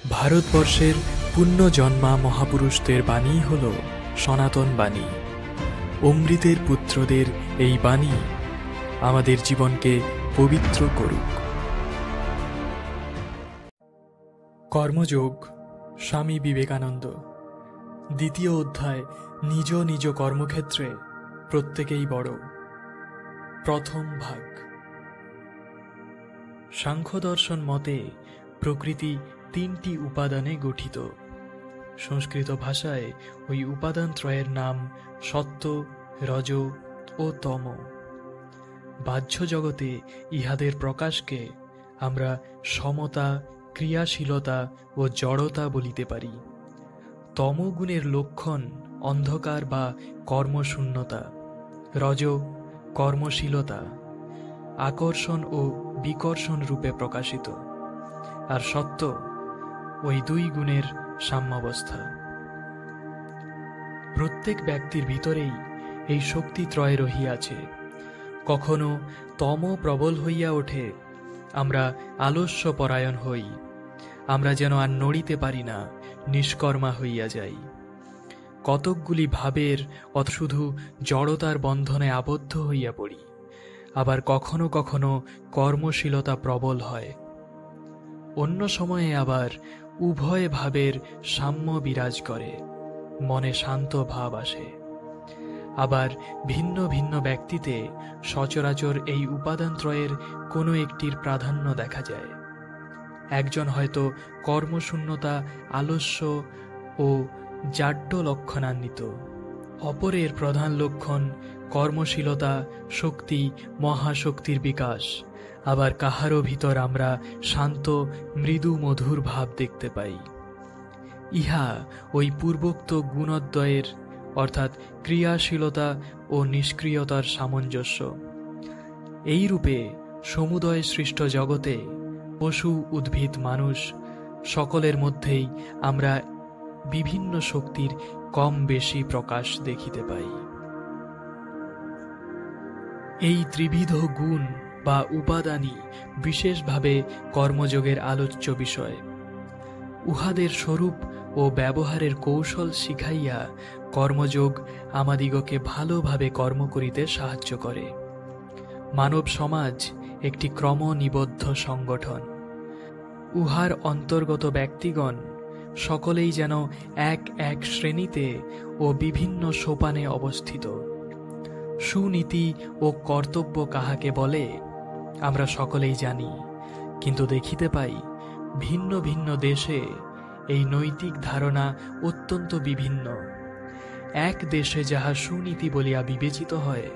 ভারতবর্ষের পুণ্যজন্মা মহাপুরুষদের বাণী হল সনাতন বাণী। অমৃতের পুত্রদের এই বাণী আমাদের জীবনকে পবিত্র করুক। কর্মযোগ, স্বামী বিবেকানন্দ। দ্বিতীয় অধ্যায়, নিজ নিজ কর্মক্ষেত্রে প্রত্যেকেই বড়। প্রথম ভাগ। সাংখ্য দর্শন মতে প্রকৃতি তিনটি উপাদানে গঠিত। সংস্কৃত ভাষায় ওই উপাদান ত্রয়ের নাম সত্য, রজ ও তম। বাহ্য জগতে ইহাদের প্রকাশকে আমরা সমতা, ক্রিয়াশীলতা ও জড়তা বলিতে পারি। তমগুণের লক্ষণ অন্ধকার বা কর্মশূন্যতা, রজ কর্মশীলতা, আকর্ষণ ও বিকর্ষণ রূপে প্রকাশিত, আর সত্য ওই দুই গুণের সাম্যাবস্থা। প্রত্যেক ব্যক্তির ভিতরেই এই শক্তিত্রয় রহিয়াছে। কখনো তম প্রবল হইয়া ওঠে, আমরা আলস্যপরায়ণ হই, আমরা যেন আর নড়িতে পারি না, নিষ্কর্মা হইয়া যাই। কতকগুলি ভাবের শুধু জড়তার বন্ধনে আবদ্ধ হইয়া পড়ি। আবার কখনো কখনো কর্মশীলতা প্রবল হয়। অন্য সময়ে আবার উভয় ভাবের সাম্য বিরাজ করে, মনে শান্ত ভাব আসে। আবার ভিন্ন ভিন্ন ব্যক্তিতে সচরাচর এই উপাদানত্রয়ের কোনো একটির প্রাধান্য দেখা যায়। একজন হয়তো কর্মশূন্যতা, আলস্য ও জাড্য লক্ষণান্বিত, অপরের প্রধান লক্ষণ কর্মশীলতা, শক্তি, মহাশক্তির বিকাশ। আবার কাহারও ভিতর আমরা শান্ত, মৃদু, মধুর ভাব দেখতে পাই। ইহা ওই পূর্বোক্ত গুণদ্বয়ের অর্থাৎ ক্রিয়াশীলতা ও নিষ্ক্রিয়তার সামঞ্জস্য। এই রূপে সমুদয় সৃষ্ট জগতে পশু, উদ্ভিদ, মানুষ সকলের মধ্যেই আমরা বিভিন্ন শক্তির কম বেশি প্রকাশ দেখিতে পাই। এই ত্রিবিধ গুণ বা উপাদানই বিশেষভাবে কর্মযোগের আলোচ্য বিষয়। উহাদের স্বরূপ ও ব্যবহারের কৌশল শিখাইয়া কর্মযোগ আমাদিগকে ভালোভাবে কর্ম করিতে সাহায্য করে। মানব সমাজ একটি ক্রমনিবদ্ধ সংগঠন। উহার অন্তর্গত ব্যক্তিগণ সকলেই যেন এক এক শ্রেণীতে ও বিভিন্ন সোপানে অবস্থিত। সুনীতি ও কর্তব্য কাহাকে বলে আমরা সকলেই জানি, কিন্তু দেখিতে পাই ভিন্ন ভিন্ন দেশে এই নৈতিক ধারণা অত্যন্ত বিভিন্ন। এক দেশে যাহা সুনীতি বলিয়া বিবেচিত হয়,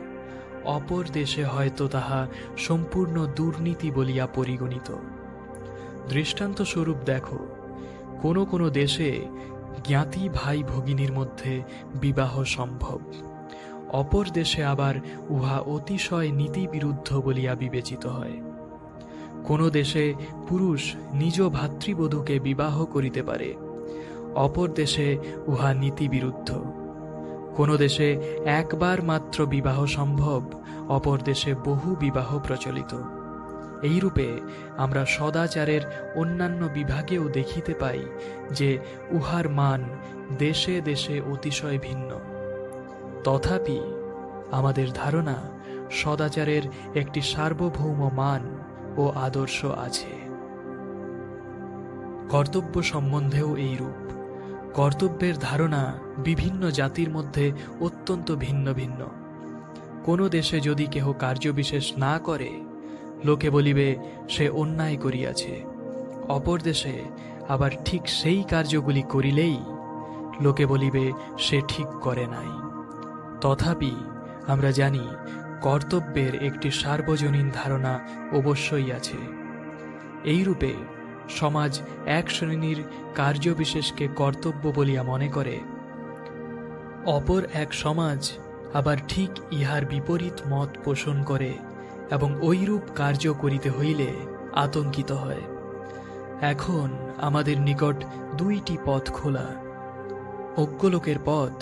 অপর দেশে হয়তো তাহা সম্পূর্ণ দুর্নীতি বলিয়া পরিগণিত। দৃষ্টান্ত স্বরূপ দেখো, কোনো কোনো দেশে জ্ঞাতি ভাই ভগিনীর মধ্যে বিবাহ সম্ভব, অপর দেশে আবার উহা অতিশয় নীতিবিরুদ্ধ বলিয়া বিবেচিত হয়। কোন দেশে পুরুষ নিজ ভাতৃবধূকে বিবাহ করিতে পারে, অপর দেশে উহা নীতিবিরুদ্ধ। কোন দেশে একবার মাত্র বিবাহ সম্ভব, অপর দেশে বহু বিবাহ প্রচলিত। এইরূপে আমরা সদাচারের অন্যান্য বিভাগেও দেখিতে পাই যে উহার মান দেশে দেশে অতিশয় ভিন্ন। তথাপি আমাদের ধারণা সদাচারের একটি সার্বভৌম মান ও আদর্শ আছে। কর্তব্য সম্বন্ধেও এইরূপ। কর্তব্যের ধারণা বিভিন্ন জাতির মধ্যে অত্যন্ত ভিন্ন ভিন্ন। কোনো দেশে যদি কেহ কার্যবিশেষ না করে, লোকে বলিবে সে অন্যায় করিয়াছে। অপর দেশে আবার ঠিক সেই কার্যগুলি করিলেই লোকে বলিবে সে ঠিক করে নাই। তথাপি আমরা জানি কর্তব্যের একটি সার্বজনীন ধারণা অবশ্যই আছে। এইরূপে সমাজ এক শ্রেণীর কার্যবিশেষকে কর্তব্য বলিয়া মনে করে, অপর এক সমাজ আবার ঠিক ইহার বিপরীত মত পোষণ করে এবং ঐরূপ কার্য করিতে হইলে আতঙ্কিত হয়। এখন আমাদের নিকট দুইটি পথ খোলা। অজ্ঞ লোকের পথ,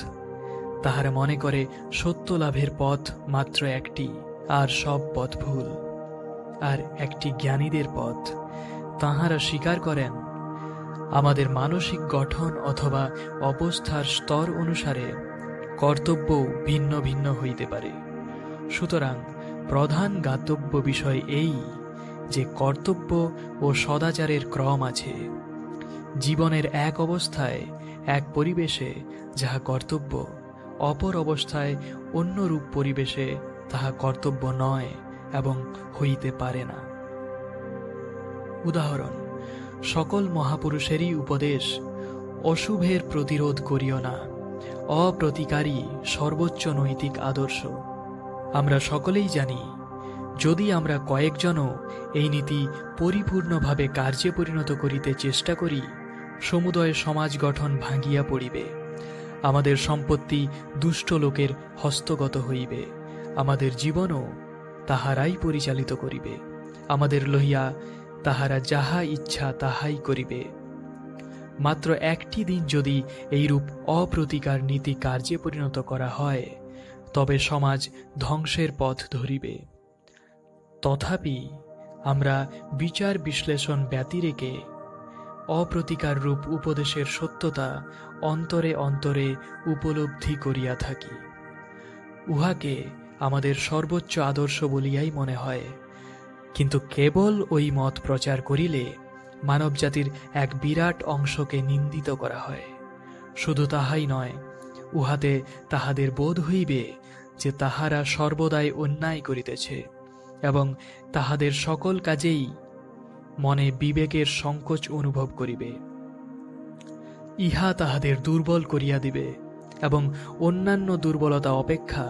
তাহারা মনে করে সত্য লাভের পথ মাত্র একটি, আর সব পথ ভুল। আর একটি জ্ঞানীদের পথ, তাহারা স্বীকার করেন আমাদের মানসিক গঠন অথবা অবস্থার স্তর অনুসারে কর্তব্যও ভিন্ন ভিন্ন হইতে পারে। সুতরাং প্রধান জ্ঞাতব্য বিষয় এই যে কর্তব্য ও সদাচারের ক্রম আছে। জীবনের এক অবস্থায় এক পরিবেশে যাহা কর্তব্য, অপর অবস্থায় অন্য রূপ পরিবেশে তাহা কর্তব্য নয় এবং হইতে পারে না। উদাহরণ, সকল মহাপুরুষেরই উপদেশ অশুভের প্রতিরোধ করিও না, অপ্রতিকারী সর্বোচ্চ নৈতিক আদর্শ। আমরা সকলেই জানি, যদি আমরা কয়েকজনও এই নীতি পরিপূর্ণভাবে কার্যে পরিণত করিতে চেষ্টা করি, সমুদয় সমাজ গঠন ভাঙিয়া পড়িবে। আমাদের সম্পত্তি দুষ্ট লোকের হস্তগত হইবে, আমাদের জীবনও তাহারাই পরিচালিত করিবে, আমাদের লইয়া তাহারা যাহা ইচ্ছা তাহাই করিবে। মাত্র একটি দিন যদি এইরূপ অপ্রতিকার নীতি কার্যে পরিণত করা হয়, তবে সমাজ ধ্বংসের পথ ধরিবে। তথাপি আমরা বিচার বিশ্লেষণ ব্যতিরেকে অপ্রতিকার রূপ উপদেশের সত্যতা অন্তরে অন্তরে উপলব্ধি করিয়া থাকি। উহাকে আমাদের সর্বোচ্চ আদর্শ বলিয়াই মনে হয়। কিন্তু কেবল ওই মত প্রচার করিলে মানবজাতির এক বিরাট অংশকে নিন্দিত করা হয়। শুধু তাহাই নয়, উহাতে তাহাদের বোধ হইবে যে তাহারা সর্বদাই অন্যায় করিতেছে এবং তাহাদের সকল কাজেই মনে বিবেকের সংকোচ অনুভব করিবে। ইহা তাহাদের দুর্বল করিয়া দিবে এবং অন্যান্য দুর্বলতা অপেক্ষা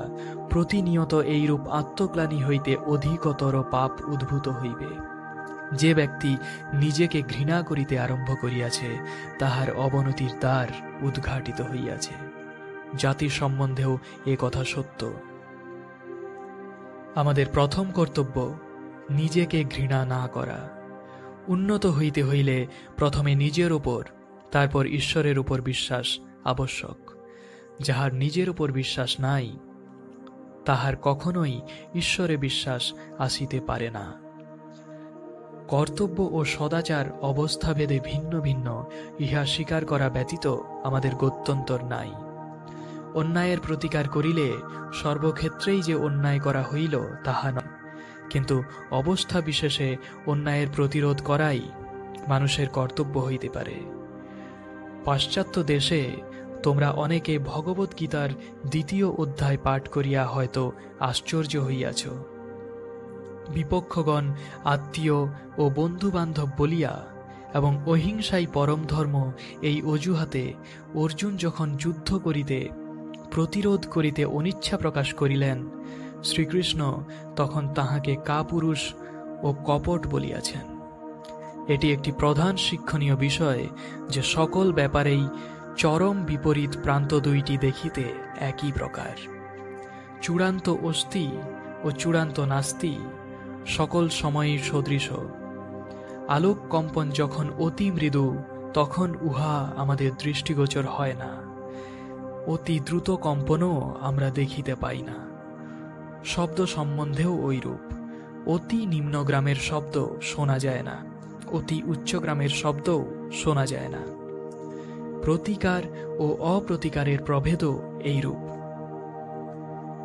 প্রতিনিয়ত এইরূপ আত্মগ্লানি হইতে অধিকতর পাপ উদ্ভূত হইবে। যে ব্যক্তি নিজেকে ঘৃণা করিতে আরম্ভ করিয়াছে, তাহার অবনতির দ্বার উদ্ঘাটিত হইয়াছে। জাতি সম্বন্ধেও এ কথা সত্য। আমাদের প্রথম কর্তব্য নিজেকে ঘৃণা না করা। উন্নত হইতে হইলে প্রথমে নিজের উপর, তারপর ঈশ্বরের উপর বিশ্বাস আবশ্যক। যাহার নিজের উপর বিশ্বাস নাই, তাহার কখনোই ঈশ্বরে বিশ্বাস আসিতে পারে না। কর্তব্য ও সদাচার অবস্থাভেদে ভিন্ন ভিন্ন, ইহা স্বীকার করা ব্যতীত আমাদের গত্যন্তর নাই। অন্যায়ের প্রতিকার করিলে সর্বক্ষেত্রেই যে অন্যায় করা হইল তাহা নয়, কিন্তু অবস্থা বিশেষে অন্যায়ের প্রতিরোধ করাই মানুষের কর্তব্য হইতে পারে। পাশ্চাত্য দেশে তোমরা অনেকে ভগবদ্গীতার 2য় অধ্যায় পাঠ করিয়া হয়তো আশ্চর্য হইয়াছ। বিপক্ষগণ আত্মীয় ও বন্ধুবান্ধব বলিয়া এবং অহিংসাই পরম ধর্ম এই অজুহাতে অর্জুন যখন যুদ্ধ করিতে প্রতিরোধ করিতে অনিচ্ছা প্রকাশ করিলেন, শ্রীকৃষ্ণ তখন তাহাকে কাপুরুষ ও কপট বলিয়াছেন। এটি একটি প্রধান শিক্ষণীয় বিষয় যে সকল ব্যাপারেই চরম বিপরীত প্রান্ত দুইটি দেখিতে একই প্রকার। চূড়ান্ত অস্তি ও চূড়ান্ত নাস্তি সকল সময়ই সদৃশ। আলোক কম্পন যখন অতি মৃদু, তখন উহা আমাদের দৃষ্টিগোচর হয় না। অতি দ্রুত কম্পনও আমরা দেখিতে পাই না। শব্দ সম্বন্ধেও ঐরূপ। অতি নিম্নগ্রামের শব্দ শোনা যায় না, অতি উচ্চগ্রামের শব্দও শোনা যায় না। প্রতিকার ও অপ্রতিকারের প্রভেদও এইরূপ।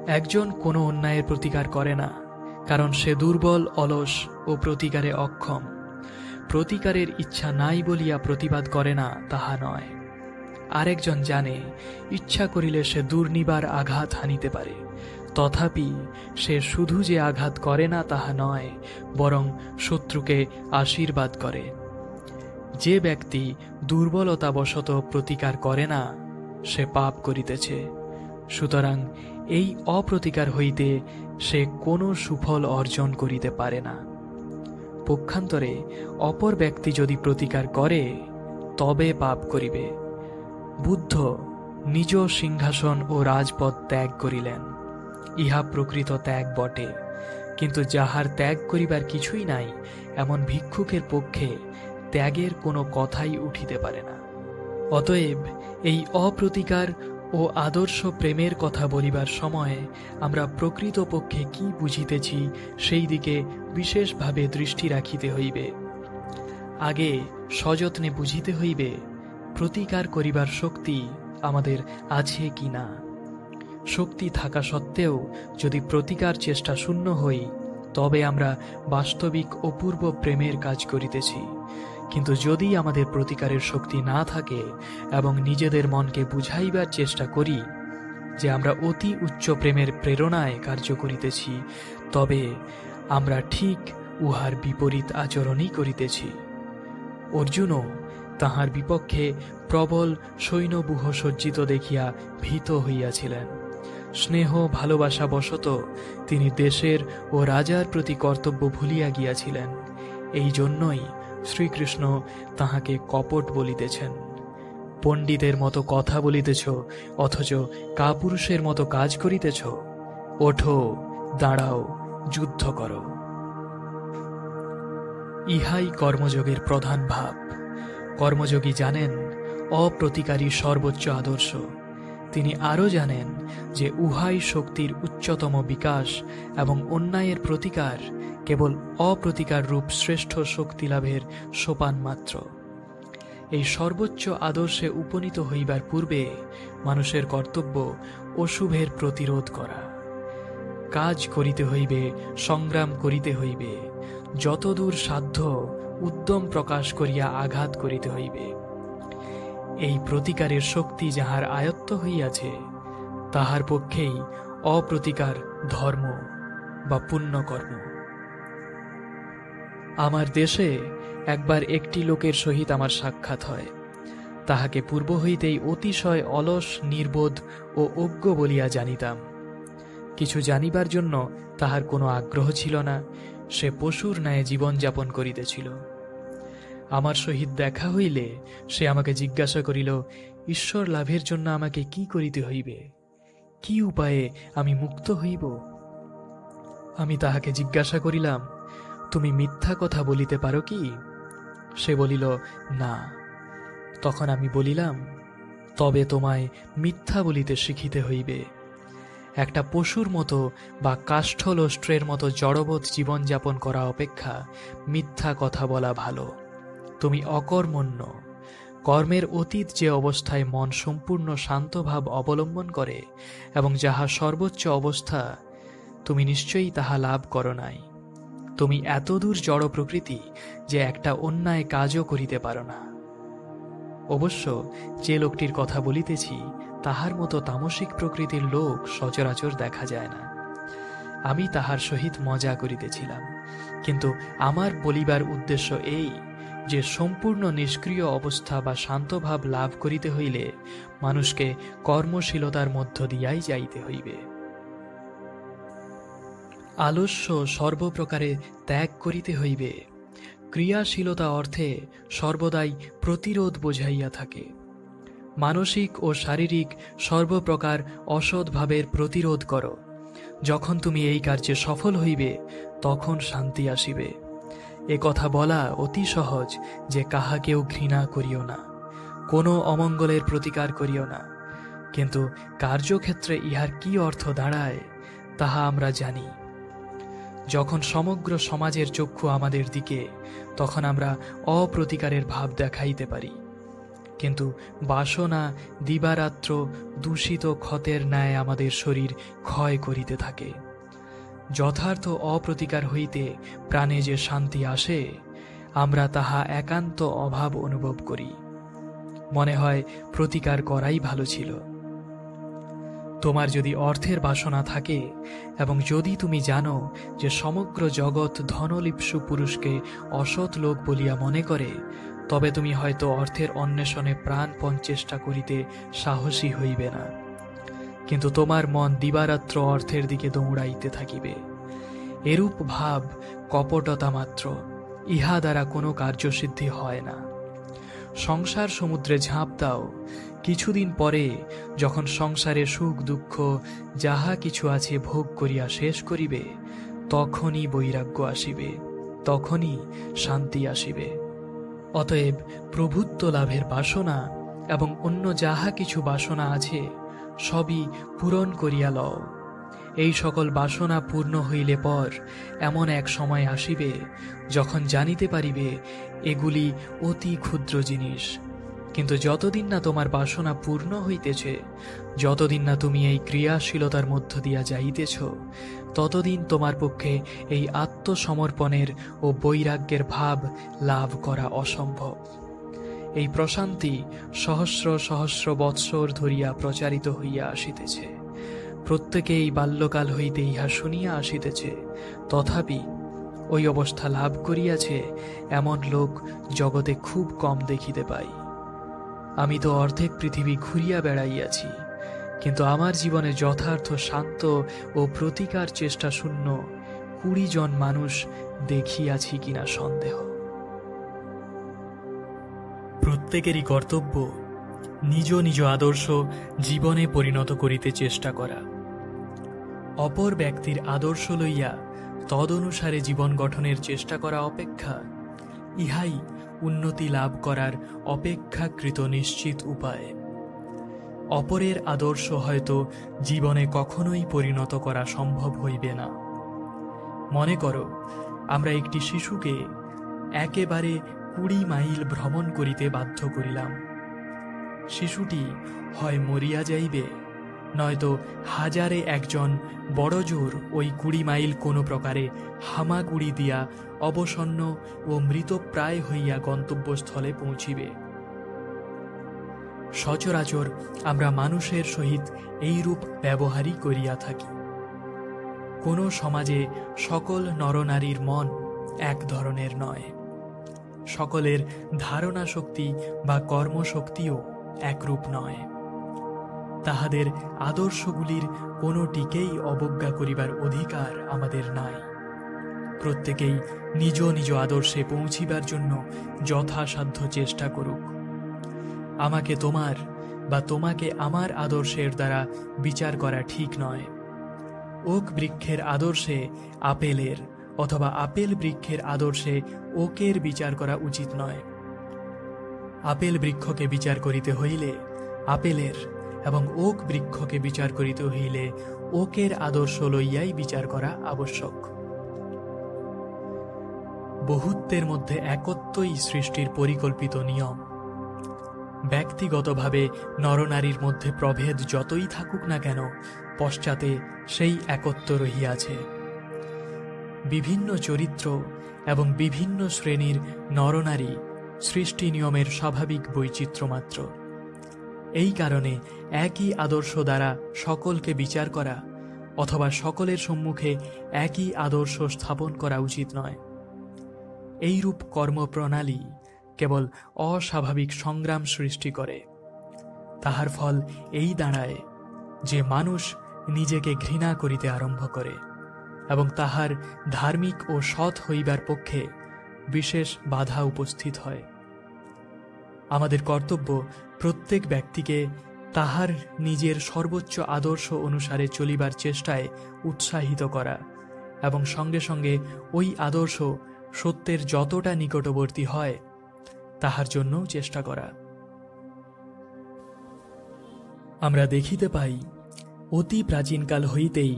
একজন কোনো অন্যায়ের প্রতিকার করে না, কারণ সে দুর্বল, অলস ও প্রতিকারে অক্ষম। প্রতিকারের ইচ্ছা নাই বলিয়া প্রতিবাদ করে না তাহা নয়। আরেকজন জানে ইচ্ছা করিলে সে দুর্নিবার আঘাত হানিতে পারে, তথাপি সে শুধু যে আঘাত করে না তাহা নয়, বরং শত্রুকে আশীর্বাদ করে। যে ব্যক্তি দুর্বলতাবশত প্রতিকার করে না, সে পাপ করিতেছে। সুতরাং এই অপ্রতিকার হইতে সে কোনো সুফল অর্জন করিতে পারে না। পক্ষান্তরে অপর ব্যক্তি যদি প্রতিকার করে, তবে পাপ করিবে। বুদ্ধ নিজ সিংহাসন ও রাজপদ ত্যাগ করিলেন, ইহা প্রকৃত ত্যাগ বটে, কিন্তু যাহার ত্যাগ করিবার কিছুই নাই, এমন ভিক্ষুকের পক্ষে ত্যাগের কোনো কথাই উঠিতে পারে না। অতএব এই অপ্রতিকার ও আদর্শ প্রেমের কথা বলিবার সময় আমরা প্রকৃত পক্ষে কি বুঝিতেছি সেই দিকে বিশেষভাবে দৃষ্টি রাখিতে হইবে। আগে সযত্নে বুঝিতে হইবে প্রতিকার করিবার শক্তি আমাদের আছে কি না। শক্তি থাকা সত্ত্বেও যদি প্রতিকার চেষ্টা শূন্য হই, তবে আমরা বাস্তবিক অপূর্ব প্রেমের কাজ করিতেছি। কিন্তু যদি আমাদের প্রতিকারের শক্তি না থাকে এবং নিজেদের মনকে বুঝাইবার চেষ্টা করি যে আমরা অতি উচ্চ প্রেমের প্রেরণায় কার্য করিতেছি, তবে আমরা ঠিক উহার বিপরীত আচরণই করিতেছি। অর্জুনও তাহার বিপক্ষে প্রবল সৈন্যব্যূহ সজ্জিত দেখিয়া ভীত হইয়াছিলেন। স্নেহ ভালোবাসা বশত তিনি দেশের ও রাজার প্রতি কর্তব্য ভুলিয়া গিয়াছিলেন। এই জন্যই শ্রীকৃষ্ণ তাহাকে কপট বলিতেছেন। পণ্ডিতের মতো কথা বলিতেছ, অথচ কাপুরুষের মতো কাজ করিতেছ। ওঠো, দাঁড়াও, যুদ্ধ করো। ইহাই কর্মযোগের প্রধান ভাব। কর্মযোগী জানেন অপ্রতিকারী সর্বোচ্চ আদর্শ। তিনি আরও জানেন যে উহাই শক্তির উচ্চতম বিকাশ এবং অন্যায়ের প্রতিকার কেবল অপ্রতিকার রূপ শ্রেষ্ঠ শক্তি লাভের সোপান মাত্র। এই সর্বোচ্চ আদর্শে উপনীত হইবার পূর্বে মানুষের কর্তব্য অশুভের প্রতিরোধ করা। কাজ করিতে হইবে, সংগ্রাম করিতে হইবে, যতদূর সাধ্য উদ্যম প্রকাশ করিয়া আঘাত করিতে হইবে। এই প্রতিকারের শক্তি যাহার আয়ত্ত হইয়াছে, তাহার পক্ষেই অপ্রতিকার ধর্ম বা পুণ্যকর্ম। আমার দেশে একবার একটি লোকের সহিত আমার সাক্ষাৎ হয়। তাহাকে পূর্ব হইতেই অতিশয় অলস, নির্বোধ ও অজ্ঞ বলিয়া জানিতাম। কিছু জানিবার জন্য তাহার কোনো আগ্রহ ছিল না। সে পশুর ন্যায় জীবনযাপন করিতেছিল। আমার সহিত দেখা হইলে সে আমাকে জিজ্ঞাসা করিল, ঈশ্বর লাভের জন্য আমাকে কি করিতে হইবে? কি উপায়ে আমি মুক্ত হইব? আমি তাহাকে জিজ্ঞাসা করিলাম, তুমি মিথ্যা কথা বলিতে পারো কি? সে বলিল, না। তখন আমি বলিলাম, তবে তোমায় মিথ্যা বলিতে শিখিতে হইবে। একটা পশুর মতো বা কাষ্ঠলষ্ট্রের মতো জড়বৎ জীবনযাপন করা অপেক্ষা মিথ্যা কথা বলা ভালো। তুমি অকর্মণ্য। কর্মের অতীত যে অবস্থায় মন সম্পূর্ণ শান্তভাব অবলম্বন করে এবং যাহা সর্বোচ্চ অবস্থা, তুমি নিশ্চয়ই তাহা লাভ করো নাই। তুমি এতদূর জড় প্রকৃতি যে একটা অন্যায় কাজও করিতে পারো না। অবশ্য যে লোকটির কথা বলিতেছি, তাহার মতো তামসিক প্রকৃতির লোক সচরাচর দেখা যায় না। আমি তাহার সহিত মজা করিতেছিলাম, কিন্তু আমার বলিবার উদ্দেশ্য এই যে সম্পূর্ণ নিষ্ক্রিয় অবস্থা বা শান্তভাব লাভ করিতে হইলে মানুষকে কর্মশীলতার মধ্য দিয়াই যাইতে হইবে। আলস্য সর্বপ্রকারে ত্যাগ করিতে হইবে। ক্রিয়াশীলতা অর্থে সর্বদাই প্রতিরোধ বোঝাইয়া থাকে। মানসিক ও শারীরিক সর্বপ্রকার অসদ্ভাবের প্রতিরোধ করো। যখন তুমি এই কার্যে সফল হইবে, তখন শান্তি আসিবে। এ কথা বলা অতি সহজ যে কাহাকেও ঘৃণা করিও না, কোনো অমঙ্গলের প্রতিকার করিও না। কিন্তু কার্যক্ষেত্রে ইহার কি অর্থ দাঁড়ায় তাহা আমরা জানি। যখন সমগ্র সমাজের চক্ষু আমাদের দিকে, তখন আমরা অপ্রতিকারের ভাব দেখাইতে পারি। কিন্তু বাসনা দিবারাত্র দূষিত ক্ষতের ন্যায় আমাদের শরীর ক্ষয় করিতে থাকে। যথার্থ অপ্রতিকার হইতে প্রাণে যে শান্তি আসে, আমরা তাহা একান্ত অভাব অনুভব করি। মনে হয় প্রতিকার করাই ভালো ছিল। তোমার যদি অর্থের বাসনা থাকে এবং যদি তুমি জানো যে সমগ্র জগৎ ধনলিপ্সু পুরুষকে অসৎ লোক বলিয়া মনে করে, তবে তুমি হয়তো অর্থের অন্বেষণে প্রাণপণ চেষ্টা করিতে সাহসী হইবে না। কিন্তু তোমার মন দিবারাত্র অর্থের দিকে দৌড়াইতে থাকিবে। এরূপ ভাব কপটতা মাত্র। ইহা দ্বারা কোনো কার্যসিদ্ধি হয় না। সংসার সমুদ্রে ঝাঁপ দাও। কিছুদিন পরে যখন সংসারে সুখ দুঃখ যাহা কিছু আছে ভোগ করিয়া শেষ করিবে, তখনই বৈরাগ্য আসিবে, তখনই শান্তি আসিবে। অতএব প্রভুত্ব লাভের বাসনা এবং অন্য যাহা কিছু বাসনা আছে, সবই পূরণ করিয়া লও। এই সকল বাসনা পূর্ণ হইলে পর এমন এক সময় আসিবে যখন জানিতে পারিবে এগুলি অতি ক্ষুদ্র জিনিস। কিন্তু যতদিন না তোমার বাসনা পূর্ণ হইতেছে, যতদিন না তুমি এই ক্রিয়াশীলতার মধ্য দিয়া যাইতেছ, ততদিন তোমার পক্ষে এই আত্মসমর্পণের ও বৈরাগ্যের ভাব লাভ করা অসম্ভব। এই প্রশান্তি সহস্র সহস্র বৎসর ধরিয়া প্রচারিত হইয়া আসিতেছে। প্রত্যেকেই বাল্যকাল হইতে ইহা শুনিয়া আসিতেছে, তথাপি ওই অবস্থা লাভ করিয়াছে এমন লোক জগতে খুব কম দেখিতে পাই। আমি তো অর্ধেক পৃথিবী ঘুরিয়া বেড়াইয়াছি, কিন্তু আমার জীবনে যথার্থ শান্ত ও প্রতিকার চেষ্টা শূন্য 20 জন মানুষ দেখিয়াছি কিনা সন্দেহ। প্রত্যেকেরই কর্তব্য নিজ নিজ আদর্শ জীবনে পরিণত করিতে চেষ্টা করা। অপর ব্যক্তির আদর্শ লইয়া তদনুসারে জীবন গঠনের চেষ্টা করা অপেক্ষা ইহাই উন্নতি লাভ করার অপেক্ষাকৃত নিশ্চিত উপায়। অপরের আদর্শ হয়তো জীবনে কখনোই পরিণত করা সম্ভব হইবে না। মনে করো, আমরা একটি শিশুকে একেবারে 20 মাইল ভ্রমণ করিতে বাধ্য করিলাম। শিশুটি হয় মরিয়া যাইবে, নয়তো হাজারে একজন বড়জোর ওই 20 মাইল কোনো প্রকারে হামাগুড়ি দিয়া অবসন্ন ও মৃতপ্রায় হইয়া গন্তব্যস্থলে পৌঁছিবে। সচরাচর আমরা মানুষের সহিত এইরূপ ব্যবহারই করিয়া থাকি। কোন সমাজে সকল নরনারীর মন এক ধরনের নয়, সকলের ধারণা শক্তি বা কর্মশক্তিও একরূপ নয়। তাহাদের আদর্শগুলির কোনোটিকেই অবজ্ঞা করিবার অধিকার আমাদের নাই। প্রত্যেকেই নিজ নিজ আদর্শে পৌঁছিবার জন্য যথাসাধ্য চেষ্টা করুক। আমাকে তোমার বা তোমাকে আমার আদর্শের দ্বারা বিচার করা ঠিক নয়। ওক বৃক্ষের আদর্শে আপেলের অথবা আপেল বৃক্ষের আদর্শে ওকের বিচার করা উচিত নয়। আপেল বৃক্ষকে বিচার করিতে হইলে আপেলের এবং ওক বৃক্ষকে বিচার করিতে হইলে ওকের আদর্শ লইয়াই বিচার করা আবশ্যক। বহুত্বের মধ্যে একত্বই সৃষ্টির পরিকল্পিত নিয়ম। ব্যক্তিগতভাবে নরনারীর মধ্যে প্রভেদ যতই থাকুক না কেন, পশ্চাতে সেই একত্ব রহিয়াছে। বিভিন্ন চরিত্র এবং বিভিন্ন শ্রেণীর নরনারী সৃষ্টি নিয়মের স্বাভাবিক বৈচিত্র্য মাত্র। এই কারণে একই আদর্শ দ্বারা সকলকে বিচার করা অথবা সকলের সম্মুখে একই আদর্শ স্থাপন করা উচিত নয়। এইরূপ কর্মপ্রণালী কেবল অস্বাভাবিক সংগ্রাম সৃষ্টি করে। তাহার ফল এই দাঁড়ায় যে মানুষ নিজেকে ঘৃণা করিতে আরম্ভ করে এবং তাহার ধার্মিক ও সৎ হইবার পক্ষে বিশেষ বাধা উপস্থিত হয়। আমাদের কর্তব্য প্রত্যেক ব্যক্তিকে তাহার নিজের সর্বোচ্চ আদর্শ অনুসারে চলিবার চেষ্টায় উৎসাহিত করা এবং সঙ্গে সঙ্গে ওই আদর্শ সত্যের যতটা নিকটবর্তী হয় তাহার জন্যও চেষ্টা করা। আমরা দেখিতে পাই, অতি প্রাচীনকাল হইতেই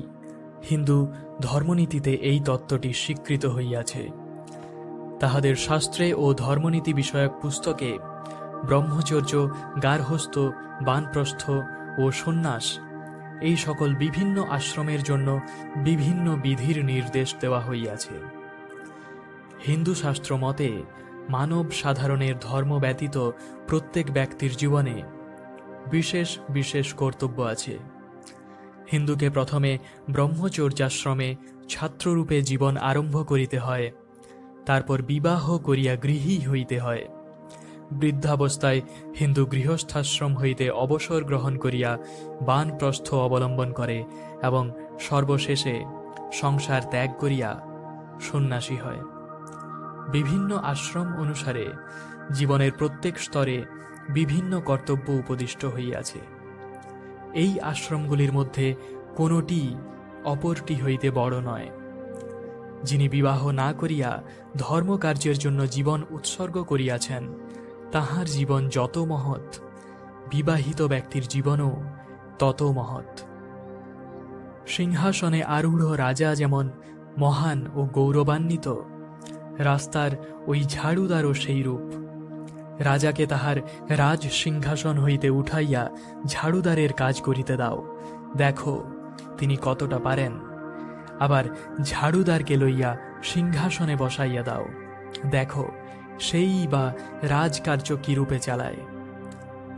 হিন্দু ধর্মনীতিতে এই তত্ত্বটি স্বীকৃত হইয়াছে। তাহাদের শাস্ত্রে ও ধর্মনীতি বিষয়ক পুস্তকে ব্রহ্মচর্য, গার্হস্থ্য, বানপ্রস্থ ও সন্ন্যাস এই সকল বিভিন্ন আশ্রমের জন্য বিভিন্ন বিধির নির্দেশ দেওয়া হইয়াছে। হিন্দু শাস্ত্র মতে মানব সাধারণের ধর্ম ব্যতীত প্রত্যেক ব্যক্তির জীবনে বিশেষ বিশেষ কর্তব্য আছে। হিন্দুকে প্রথমে ব্রহ্মচর্যাশ্রমে ছাত্ররূপে জীবন আরম্ভ করিতে হয়, তারপর বিবাহ করিয়া গৃহী হইতে হয়। বৃদ্ধাবস্থায় হিন্দু গৃহস্থাশ্রম হইতে অবসর গ্রহণ করিয়া বানপ্রস্থ অবলম্বন করে এবং সর্বশেষে সংসার ত্যাগ করিয়া সন্ন্যাসী হয়। বিভিন্ন আশ্রম অনুসারে জীবনের প্রত্যেক স্তরে বিভিন্ন কর্তব্য উপদিষ্ট হইয়াছে। এই আশ্রমগুলির মধ্যে কোনটি অপরটি হইতে বড় নয়। যিনি বিবাহ না করিয়া ধর্মকার্যের জন্য জীবন উৎসর্গ করিয়াছেন, তাহার জীবন যত মহৎ, বিবাহিত ব্যক্তির জীবনও তত মহৎ। সিংহাসনে আরূঢ় রাজা যেমন মহান ও গৌরবান্বিত, রাস্তার ওই ঝাড়ুদারও সেই রূপ। রাজাকে তাহার রাজ সিংহাসন হইতে উঠাইয়া ঝাড়ুদারের কাজ করিতে দাও, দেখো তিনি কতটা পারেন। আবার ঝাড়ুদারকে লইয়া সিংহাসনে বসাইয়া দাও, দেখো সেই বা রাজকার্য কি রূপে চালায়।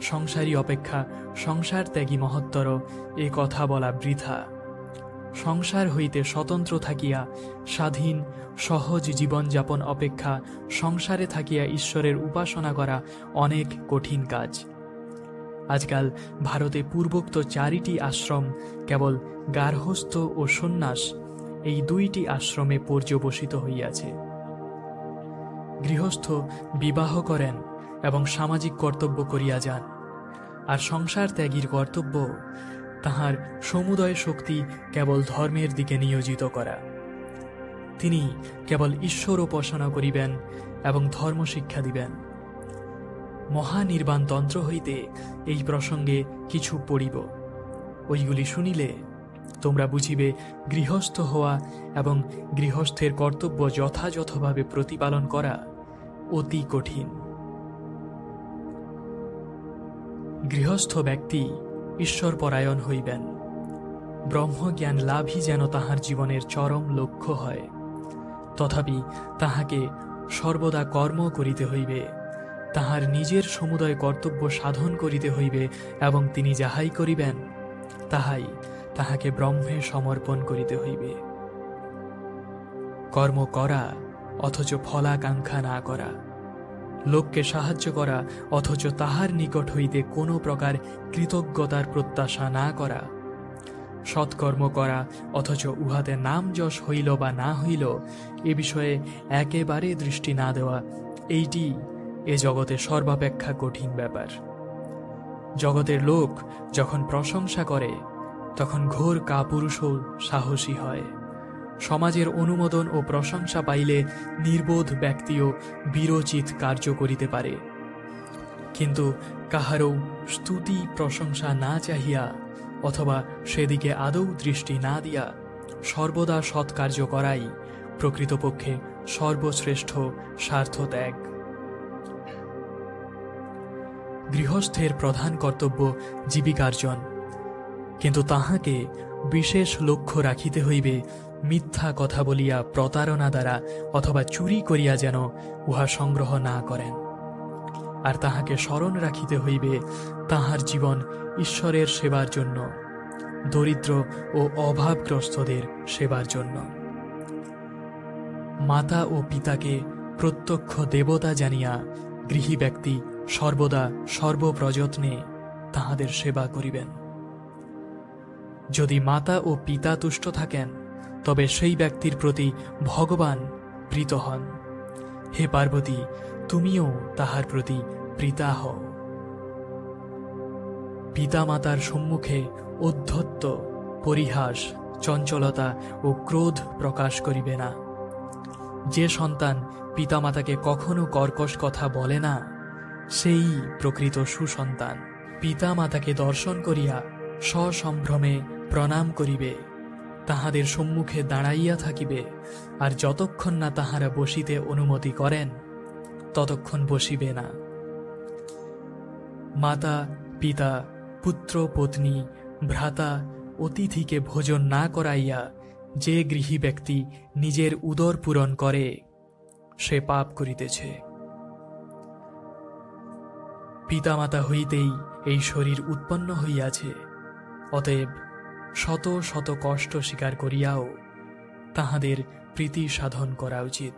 সংসারী অপেক্ষা সংসার ত্যাগী মহত্তর, এ কথা বলা বৃথা। সংসার হইতে স্বতন্ত্র থাকিয়া স্বাধীন সহজ জীবনযাপন অপেক্ষা সংসারে থাকিয়া ঈশ্বরের উপাসনা করা অনেক কঠিন কাজ। আজকাল ভারতে পূর্বোক্ত 4টি আশ্রম কেবল গার্হস্থ্য ও সন্ন্যাস এই 2টি আশ্রমে পর্যবসিত হইয়াছে। গৃহস্থ বিবাহ করেন এবং সামাজিক কর্তব্য করিয়া যান, আর সংসার ত্যাগীর কর্তব্য তাহার সমুদয় শক্তি কেবল ধর্মের দিকে নিয়োজিত করা। তিনি কেবল ঈশ্বর উপাসনা করিবেন এবং ধর্ম শিক্ষা দিবেন। মহানির্বাণ তন্ত্র হইতে এই প্রসঙ্গে কিছু পড়িব, ওইগুলি শুনিলে তোমরা বুঝিবে গৃহস্থ হওয়া এবং গৃহস্থের কর্তব্য যথাযথভাবে প্রতিপালন করা অতি কঠিন। গৃহস্থ ব্যক্তি ঈশ্বরপরায়ণ হইবেন। ব্রহ্মজ্ঞান লাভই যেন তাহার জীবনের চরম লক্ষ্য হয়। তথাপি তাহাকে সর্বদা কর্ম করিতে হইবে, তাহার নিজের সমুদয় কর্তব্য সাধন করিতে হইবে এবং তিনি যাহাই করিবেন তাহাই তাহাকে ব্রহ্মে সমর্পণ করিতে হইবে। কর্ম করা অথচ ফলাকাঙ্ক্ষা না করা, লোককে সাহায্য করা অথচ তাহার নিকট হইতে কোনো প্রকার কৃতজ্ঞতার প্রত্যাশা না করা, সৎকর্ম করা অথচ উহাতে নাম যশ হইল বা না হইল এ বিষয়ে একেবারে দৃষ্টি না দেওয়া, এইটি এ জগতে সর্বাপেক্ষা কঠিন ব্যাপার। জগতের লোক যখন প্রশংসা করে তখন ঘোর কাপুরুষও সাহসী হয়। সমাজের অনুমোদন ও প্রশংসা পাইলে নির্বোধ ব্যক্তিও বীরোচিত কার্য করিতে পারে, কিন্তু কাহারও স্তুতি প্রশংসা না চাহিয়া অথবা সেদিকে আদৌ দৃষ্টি না দিয়া সর্বদা সৎকার্য করাই প্রকৃতপক্ষে সর্বশ্রেষ্ঠ স্বার্থত্যাগ। গৃহস্থের প্রধান কর্তব্য জীবিকার্জন, কিন্তু তাহাকে বিশেষ লক্ষ্য রাখিতে হইবে মিথ্যা কথা বলিয়া প্রতারণা দ্বারা অথবা চুরি করিয়া যেন উহা সংগ্রহ না করেন। আর তাহাকে স্মরণ রাখিতে হইবে তাহার জীবন ঈশ্বরের সেবার জন্য, দরিদ্র ও অভাবগ্রস্তদের সেবার জন্য। মাতা ও পিতাকে প্রত্যক্ষ দেবতা জানিয়া গৃহী ব্যক্তি সর্বদা সর্বপ্রযত্নে তাহাদের সেবা করিবেন। যদি মাতা ও পিতা তুষ্ট থাকেন তবে সেই ব্যক্তির প্রতি ভগবান প্রীত হন। হে পার্বতী, তুমিও তাহার প্রতি প্রীতা হও। পিতামাতার সম্মুখে ঔদ্ধত্য, পরিহাস, চঞ্চলতা ও ক্রোধ প্রকাশ করিবে না। যে সন্তান পিতামাতাকে কখনো কর্কশ কথা বলে না সেই প্রকৃত সুসন্তান। পিতামাতাকে দর্শন করিয়া সসম্ভ্রমে প্রণাম করিবে, তাহাদের সম্মুখে দাঁড়াইয়া থাকিবে, আর যতক্ষণ না তাহারা বসিতে অনুমতি করেন ততক্ষণ বসিবে না। মাতা, পিতা, পুত্র, পত্নী, ভ্রাতা, অতিথিকে ভোজন না করাইয়া যে গৃহী ব্যক্তি নিজের উদর পূরণ করে সে পাপ করিতেছে। পিতামাতা হইতেই এই শরীর উৎপন্ন হইয়াছে, অতএব শত শত কষ্ট স্বীকার করিয়াও তাহাদের প্রীতি সাধন করা উচিত।